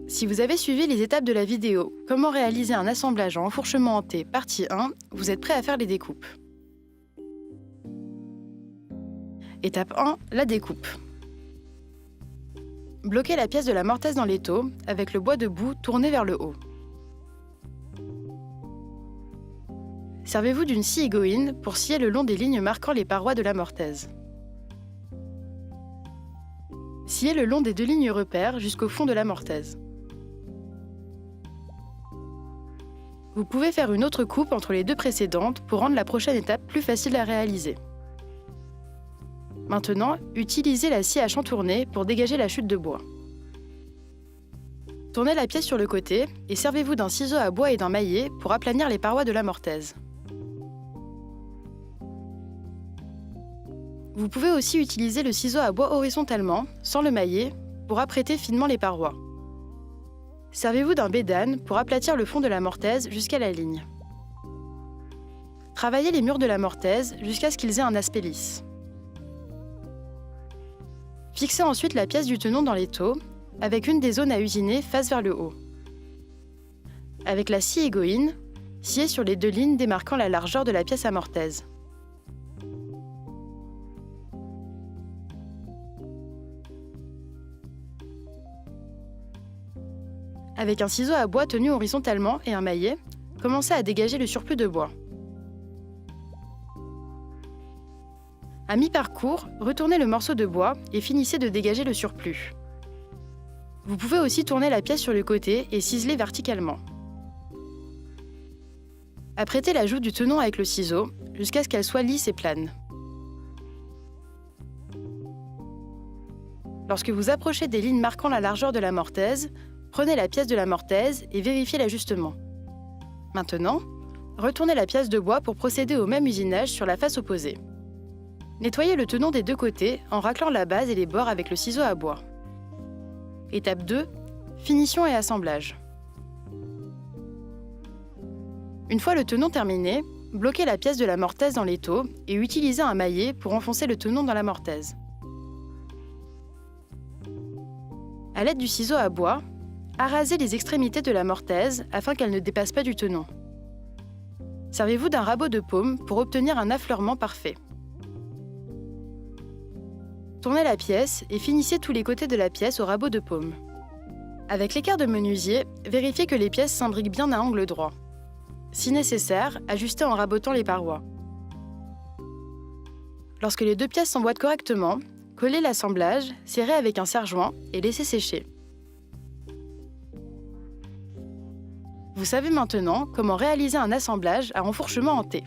Si vous avez suivi les étapes de la vidéo « Comment réaliser un assemblage en enfourchement en T, partie 1 », vous êtes prêt à faire les découpes. Étape 1, la découpe. Bloquez la pièce de la mortaise dans l'étau avec le bois debout tourné vers le haut. Servez-vous d'une scie égoïne pour scier le long des lignes marquant les parois de la mortaise. Sciez le long des 2 lignes repères jusqu'au fond de la mortaise. Vous pouvez faire une autre coupe entre les 2 précédentes pour rendre la prochaine étape plus facile à réaliser. Maintenant, utilisez la scie à chantourner pour dégager la chute de bois. Tournez la pièce sur le côté et servez-vous d'un ciseau à bois et d'un maillet pour aplanir les parois de la mortaise. Vous pouvez aussi utiliser le ciseau à bois horizontalement, sans le maillet, pour apprêter finement les parois. Servez-vous d'un bédane pour aplatir le fond de la mortaise jusqu'à la ligne. Travaillez les murs de la mortaise jusqu'à ce qu'ils aient un aspect lisse. Fixez ensuite la pièce du tenon dans l'étau, avec une des zones à usiner face vers le haut. Avec la scie égoïne, sciez sur les 2 lignes démarquant la largeur de la pièce à mortaise. Avec un ciseau à bois tenu horizontalement et un maillet, commencez à dégager le surplus de bois. À mi-parcours, retournez le morceau de bois et finissez de dégager le surplus. Vous pouvez aussi tourner la pièce sur le côté et ciseler verticalement. Apprêtez la joue du tenon avec le ciseau jusqu'à ce qu'elle soit lisse et plane. Lorsque vous approchez des lignes marquant la largeur de la mortaise, prenez la pièce de la mortaise et vérifiez l'ajustement. Maintenant, retournez la pièce de bois pour procéder au même usinage sur la face opposée. Nettoyez le tenon des 2 côtés en raclant la base et les bords avec le ciseau à bois. Étape 2, finition et assemblage. Une fois le tenon terminé, bloquez la pièce de la mortaise dans l'étau et utilisez un maillet pour enfoncer le tenon dans la mortaise. À l'aide du ciseau à bois, arasez les extrémités de la mortaise afin qu'elle ne dépasse pas du tenon. Servez-vous d'un rabot de paume pour obtenir un affleurement parfait. Tournez la pièce et finissez tous les côtés de la pièce au rabot de paume. Avec l'équerre de menuisier, vérifiez que les pièces s'imbriquent bien à angle droit. Si nécessaire, ajustez en rabotant les parois. Lorsque les 2 pièces s'emboîtent correctement, collez l'assemblage, serrez avec un serre-joint et laissez sécher. Vous savez maintenant comment réaliser un assemblage à enfourchement en T.